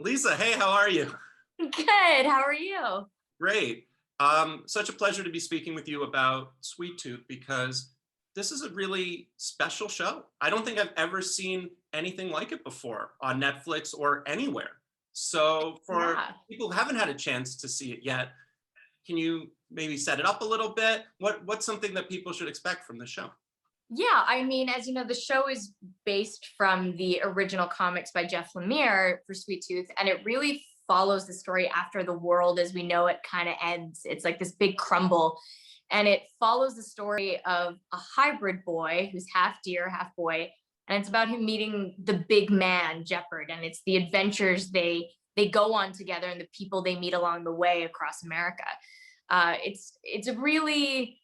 Lisa, hey, how are you? Good. How are you? Great. Such a pleasure to be speaking with you about Sweet Tooth because this is a really special show. I don't think I've ever seen anything like it before on Netflix or anywhere. So for Yeah. people who haven't had a chance to see it yet, can you maybe set it up a little bit? What's something that people should expect from the show? Yeah. I mean, as you know, the show is based from the original comics by Jeff Lemire for Sweet Tooth, and it really follows the story after the world as we know it kind of ends. It's like this big crumble, and it follows the story of a hybrid boy who's half deer, half boy, and it's about him meeting the big man, Jeopard, and it's the adventures they go on together and the people they meet along the way across America. It's a really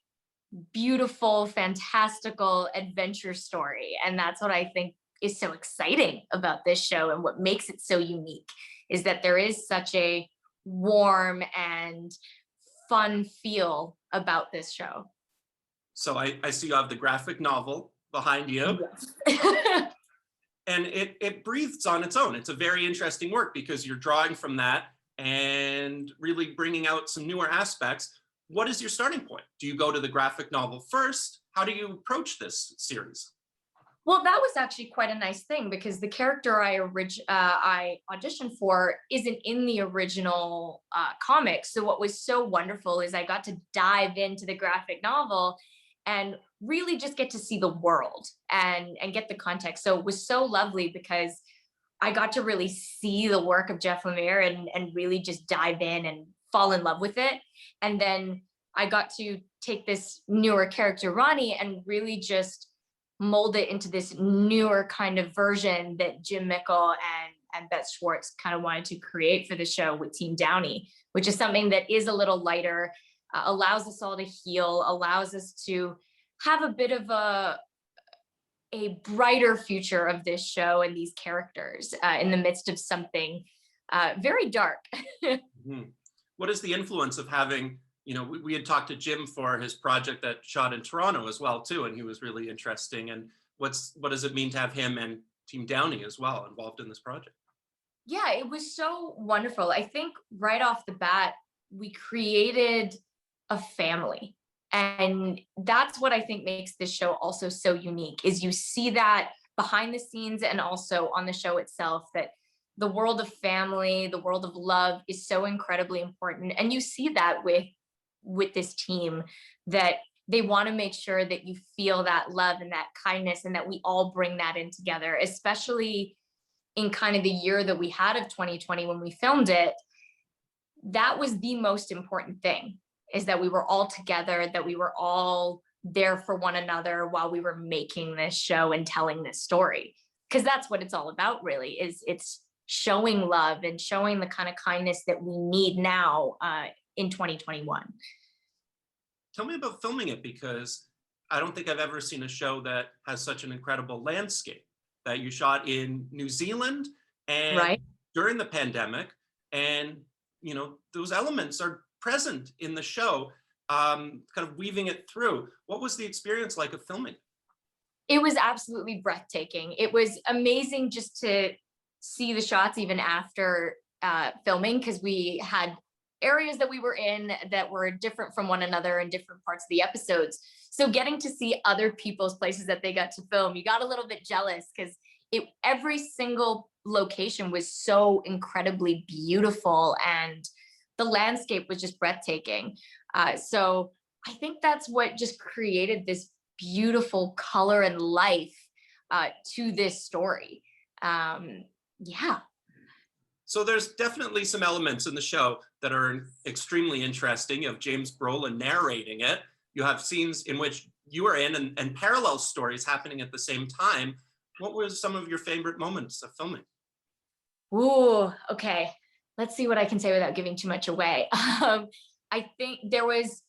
beautiful, fantastical adventure story. And that's what I think is so exciting about this show and what makes it so unique is that there is such a warm and fun feel about this show. So I see you have the graphic novel behind you, Yes. and it breathes on its own. It's a very interesting work because you're drawing from that and really bringing out some newer aspects. What is your starting point? Do you go to the graphic novel first? How do you approach this series? Well, that was actually quite a nice thing because the character I auditioned for isn't in the original comics. So what was so wonderful is I got to dive into the graphic novel and really just get to see the world and get the context. So it was so lovely because I got to really see the work of Jeff Lemire and really just dive in and fall in love with it. And then I got to take this newer character, Ronnie, and really just mold it into this newer kind of version that Jim Mickle and Beth Schwartz kind of wanted to create for the show with Team Downey, which is something that is a little lighter, allows us all to heal, allows us to have a bit of a brighter future of this show and these characters in the midst of something very dark. Mhm. What is the influence of having, we had talked to Jim for his project that shot in Toronto as well too, and he was really interesting. And what does it mean to have him and Team Downey as well involved in this project? Yeah, it was so wonderful. I think right off the bat, we created a family. And that's what I think makes this show also so unique is you see that behind the scenes and also on the show itself that the world of family, the world of love is so incredibly important. And you see that with this team that they want to make sure that you feel that love and that kindness and that we all bring that in together, especially in kind of the year that we had of 2020 when we filmed it. That was the most important thing is that we were all together, that we were all there for one another while we were making this show and telling this story. Because that's what it's all about, really, is it's showing love and showing the kind of kindness that we need now in 2021. Tell me about filming it because I don't think I've ever seen a show that has such an incredible landscape that you shot in New Zealand and Right? during the pandemic. And, those elements are present in the show, kind of weaving it through. What was the experience like of filming? It was absolutely breathtaking. It was amazing just to see the shots even after filming because we had areas that we were in that were different from one another in different parts of the episodes. So getting to see other people's places that they got to film, you got a little bit jealous because every single location was so incredibly beautiful and the landscape was just breathtaking. So I think that's what just created this beautiful color and life to this story. Yeah. So there's definitely some elements in the show that are extremely interesting. You have James Brolin narrating it. You have scenes in which you are in and parallel stories happening at the same time. What were some of your favorite moments of filming? Ooh, okay. Let's see what I can say without giving too much away. I think there was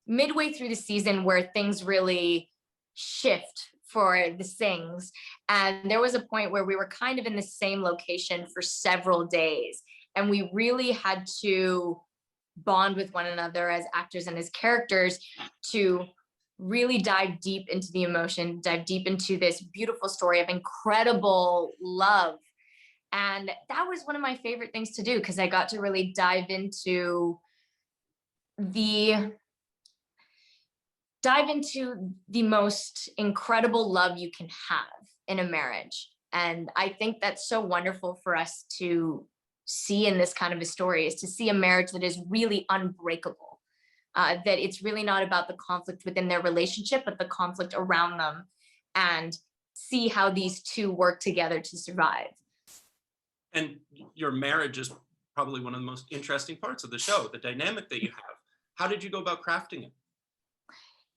midway through the season where things really shift for the Sings. And there was a point where we were kind of in the same location for several days. And we really had to bond with one another as actors and as characters to really dive deep into the emotion, dive deep into this beautiful story of incredible love And that was one of my favorite things to do because I got to really dive into the most incredible love you can have in a marriage. And I think that's so wonderful for us to see in this kind of a story, is to see a marriage that is really unbreakable. That it's really not about the conflict within their relationship, but the conflict around them, and see how these two work together to survive. And your marriage is probably one of the most interesting parts of the show, the dynamic that you have. How did you go about crafting it?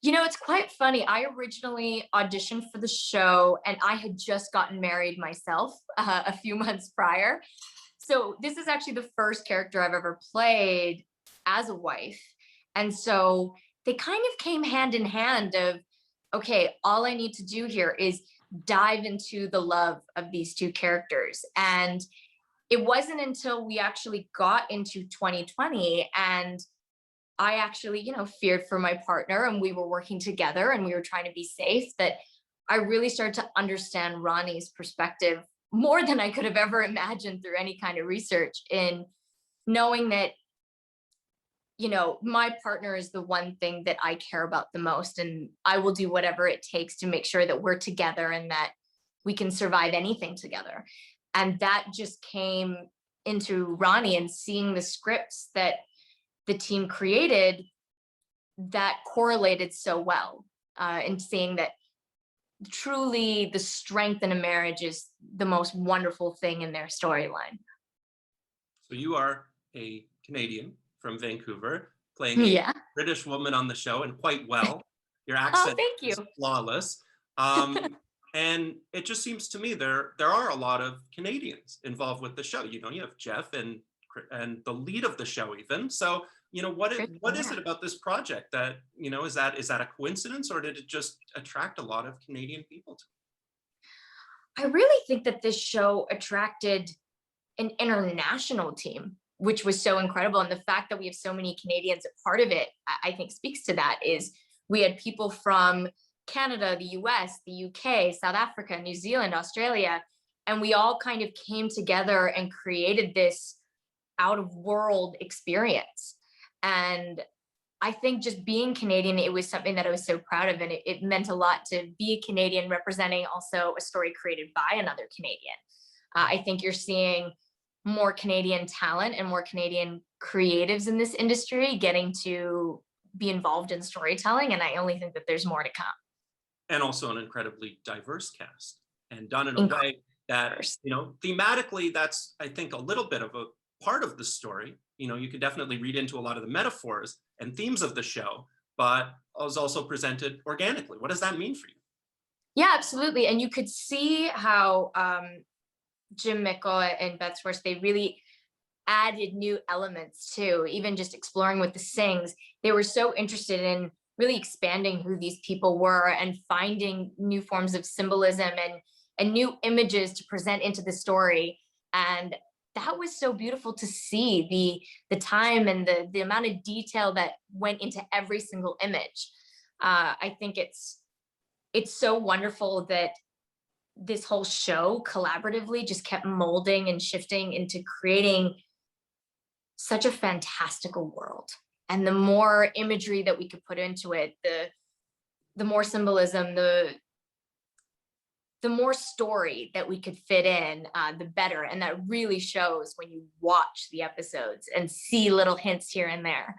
You know, it's quite funny. I originally auditioned for the show and I had just gotten married myself a few months prior. So this is actually the first character I've ever played as a wife. And so they kind of came hand in hand of, okay, all I need to do here is dive into the love of these two characters. And it wasn't until we actually got into 2020 and I actually, feared for my partner and we were working together and we were trying to be safe, that I really started to understand Rani's perspective more than I could have ever imagined through any kind of research, in knowing that, my partner is the one thing that I care about the most, and I will do whatever it takes to make sure that we're together and that we can survive anything together. And that just came into Rani, and seeing the scripts that the team created that correlated so well, and seeing that truly the strength in a marriage is the most wonderful thing in their storyline. So you are a Canadian from Vancouver, playing a Yeah. British woman on the show, and quite well. Your Oh, accent thank is you. flawless. And it just seems to me there are a lot of Canadians involved with the show. You have Jeff and the lead of the show even. So, what is it about this project that, is that a coincidence, or did it just attract a lot of Canadian people to it? I really think that this show attracted an international team, which was so incredible. And the fact that we have so many Canadians a part of it, I think speaks to that. Is we had people from Canada, the US, the UK, South Africa, New Zealand, Australia, and we all kind of came together and created this out of world experience. And I think just being Canadian, it was something that I was so proud of, and it meant a lot to be a Canadian representing also a story created by another Canadian. I think you're seeing more Canadian talent and more Canadian creatives in this industry getting to be involved in storytelling, and I only think that there's more to come. And also an incredibly diverse cast, and done in a way that, thematically, that's, I think, a little bit of a part of the story. You could definitely read into a lot of the metaphors and themes of the show, but it was also presented organically. What does that mean for you? Yeah, absolutely. And you could see how Jim Mickle and Beth Schwartz, they really added new elements too, even just exploring with the Singhs. They were so interested in really expanding who these people were and finding new forms of symbolism and new images to present into the story. And that was so beautiful to see, the time and the amount of detail that went into every single image. I think it's so wonderful that this whole show collaboratively just kept molding and shifting into creating such a fantastical world. And the more imagery that we could put into it, the more symbolism, the more story that we could fit in, the better. And that really shows when you watch the episodes and see little hints here and there.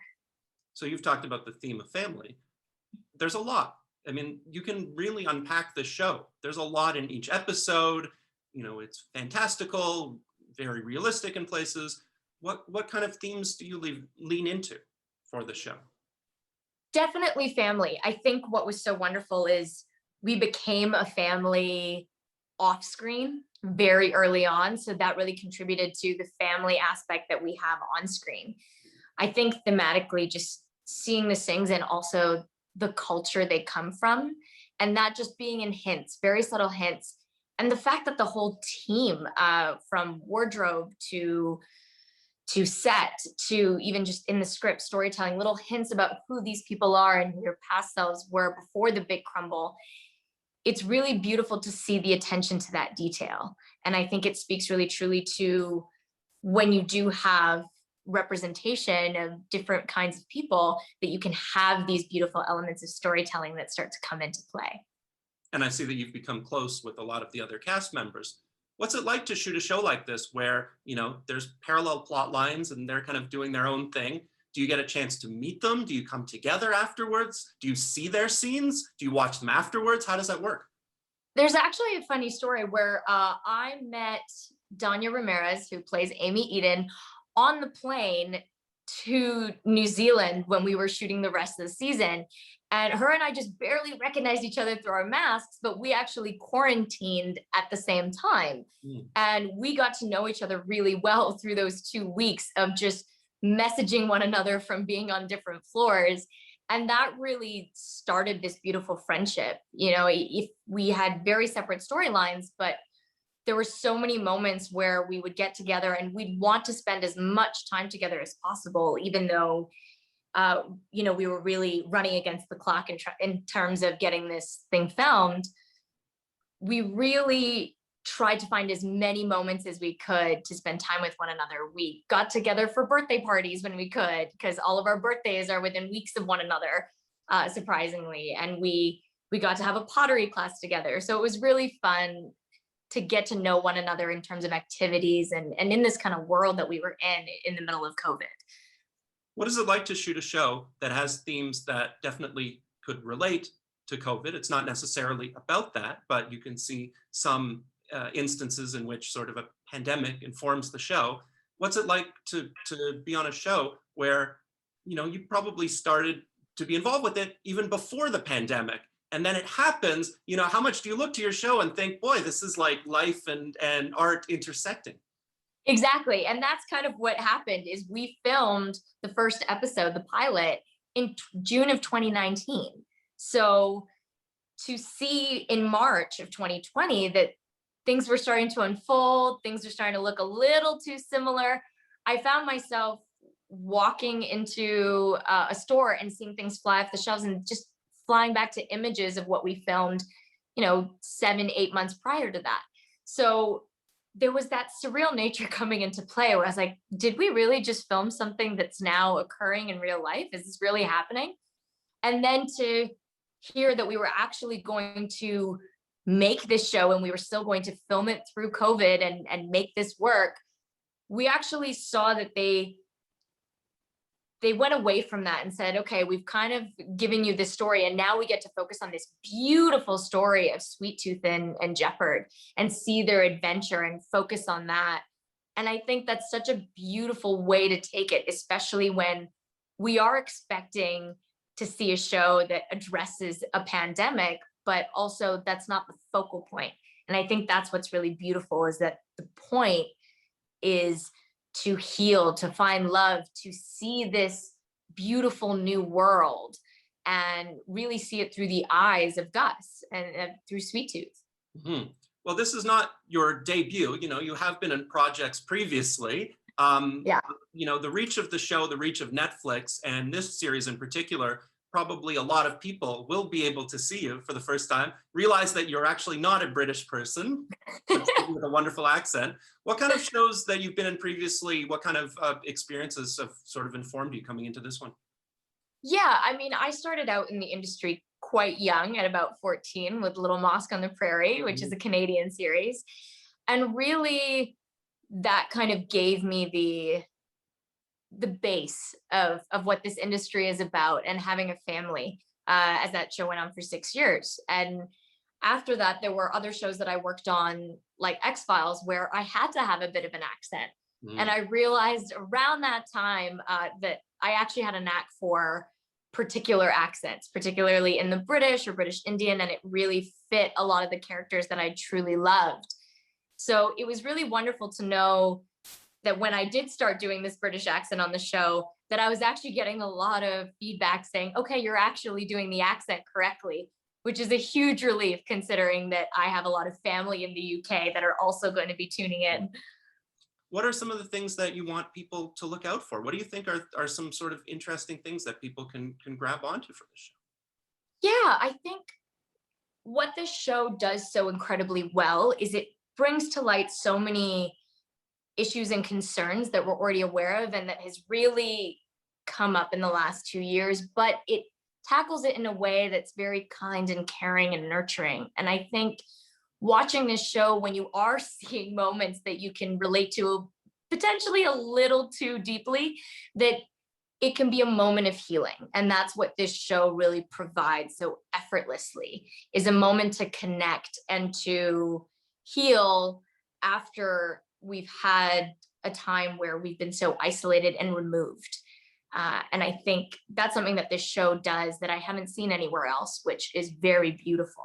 So you've talked about the theme of family. There's a lot. I mean, you can really unpack the show. There's a lot in each episode. It's fantastical, very realistic in places. What kind of themes do you lean into for the show? Definitely family. I think what was so wonderful is we became a family off screen very early on. So that really contributed to the family aspect that we have on screen. I think thematically, just seeing the Singhs and also the culture they come from, and that just being in hints, very subtle hints. And the fact that the whole team, from wardrobe to set to even just in the script storytelling, little hints about who these people are and who their past selves were before the big crumble. It's really beautiful to see the attention to that detail. And I think it speaks really truly to when you do have representation of different kinds of people, that you can have these beautiful elements of storytelling that start to come into play. And I see that you've become close with a lot of the other cast members. What's it like to shoot a show like this where, you know, there's parallel plot lines and they're kind of doing their own thing? Do you get a chance to meet them? Do you come together afterwards? Do you see their scenes? Do you watch them afterwards? How does that work? There's actually a funny story where I met Dania Ramirez, who plays Aimee Eden, on the plane to New Zealand when we were shooting the rest of the season. And her and I just barely recognized each other through our masks, but we actually quarantined at the same time. And we got to know each other really well through those 2 weeks of just messaging one another from being on different floors. And that really started this beautiful friendship. You know, if we had very separate storylines, but there were so many moments where we would get together and we'd want to spend as much time together as possible, even though, you know, we were really running against the clock in terms of getting this thing filmed. We really tried to find as many moments as we could to spend time with one another. We got together for birthday parties when we could, because all of our birthdays are within weeks of one another, surprisingly. And we got to have a pottery class together. So it was really fun to get to know one another in terms of activities and in this kind of world that we were in the middle of COVID. What is it like to shoot a show that has themes that definitely could relate to COVID? It's not necessarily about that, but you can see some instances in which sort of a pandemic informs the show. What's it like to be on a show where, you know, you probably started to be involved with it even before the pandemic, and then it happens? You know, how much do you look to your show and think, boy, this is like life and art intersecting? Exactly. And that's kind of what happened. Is we filmed the first episode, the pilot, in June of 2019. So to see in March of 2020 that things were starting to unfold, things were starting to look a little too similar, I found myself walking into a store and seeing things fly off the shelves and just flying back to images of what we filmed, you know, 7-8 months prior to that. So there was that surreal nature coming into play where I was like, did we really just film something that's now occurring in real life? Is this really happening? And then to hear that we were actually going to make this show and we were still going to film it through COVID and make this work, we actually saw that they went away from that and said, okay, we've kind of given you this story and now we get to focus on this beautiful story of Sweet Tooth and Jeopard and see their adventure and focus on that. And I think that's such a beautiful way to take it, especially when we are expecting to see a show that addresses a pandemic, but also that's not the focal point. And I think that's what's really beautiful, is that the point is to heal, to find love, to see this beautiful new world and really see it through the eyes of Gus and through Sweet Tooth. Mm-hmm. Well, this is not your debut. You know, you have been in projects previously. Yeah. You know, the reach of the show, the reach of Netflix, and this series in particular, probably a lot of people will be able to see you for the first time, realize that you're actually not a British person with a wonderful accent. What kind of shows that you've been in previously, what kind of experiences have sort of informed you coming into this one? Yeah, I mean, I started out in the industry quite young at about 14 with Little Mosque on the Prairie, which is a Canadian series. And really that kind of gave me the base of what this industry is about, and having a family, as that show went on for 6 years. And after that, there were other shows that I worked on, like X-Files, where I had to have a bit of an accent. And I realized around that time that I actually had a knack for particular accents, particularly in the British or British Indian, and it really fit a lot of the characters that I truly loved. So it was really wonderful to know that when I did start doing this British accent on the show, that I was actually getting a lot of feedback saying, okay, you're actually doing the accent correctly, which is a huge relief considering that I have a lot of family in the UK that are also going to be tuning in. What are some of the things that you want people to look out for? What do you think are some sort of interesting things that people can grab onto for this show? Yeah, I think what this show does so incredibly well is it brings to light so many issues and concerns that we're already aware of and that has really come up in the last 2 years, but it tackles it in a way that's very kind and caring and nurturing. And I think watching this show, when you are seeing moments that you can relate to potentially a little too deeply, that it can be a moment of healing. And that's what this show really provides so effortlessly, is a moment to connect and to heal after we've had a time where we've been so isolated and removed. And I think that's something that this show does that I haven't seen anywhere else, which is very beautiful.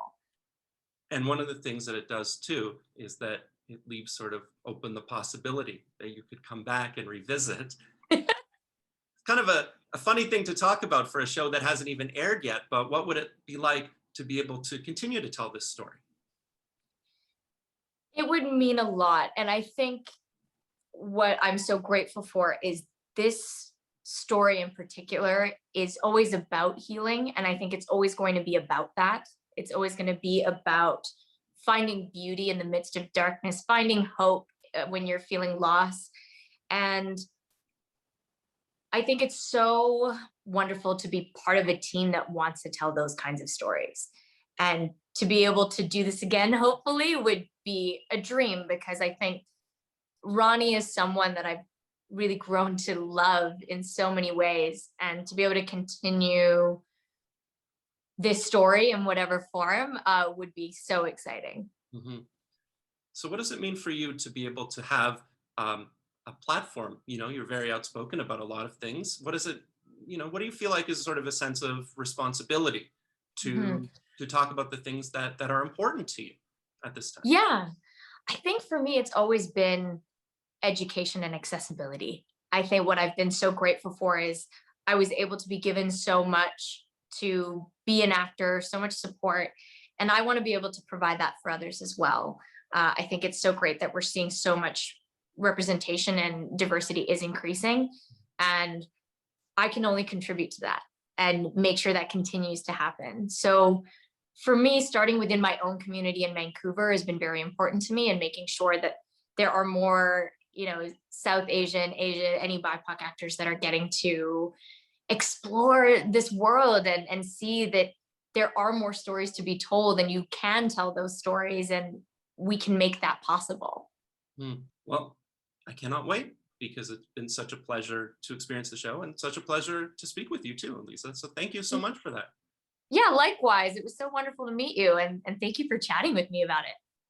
And one of the things that it does too is that it leaves sort of open the possibility that you could come back and revisit. Kind of a funny thing to talk about for a show that hasn't even aired yet, but what would it be like to be able to continue to tell this story? It would mean a lot. And I think what I'm so grateful for is this story in particular is always about healing. And I think it's always going to be about that. It's always going to be about finding beauty in the midst of darkness, finding hope when you're feeling loss. And I think it's so wonderful to be part of a team that wants to tell those kinds of stories. And to be able to do this again, hopefully, would be a dream, because I think Rani is someone that I've really grown to love in so many ways. And to be able to continue this story in whatever form would be so exciting. Mm-hmm. So what does it mean for you to be able to have a platform? You know, you're very outspoken about a lot of things. What is it, you know, what do you feel like is sort of a sense of responsibility to talk about the things that are important to you at this time? Yeah, I think for me, it's always been education and accessibility. I think what I've been so grateful for is I was able to be given so much to be an actor, so much support, and I want to be able to provide that for others as well. I think it's so great that we're seeing so much representation and diversity is increasing, and I can only contribute to that and make sure that continues to happen. So for me, starting within my own community in Vancouver has been very important to me, and making sure that there are more, you know, South Asian, any BIPOC actors that are getting to explore this world and see that there are more stories to be told, and you can tell those stories, and we can make that possible. Well, I cannot wait, because it's been such a pleasure to experience the show and such a pleasure to speak with you too, Aliza. So thank you so much for that. Yeah, likewise. It was so wonderful to meet you, and thank you for chatting with me about it.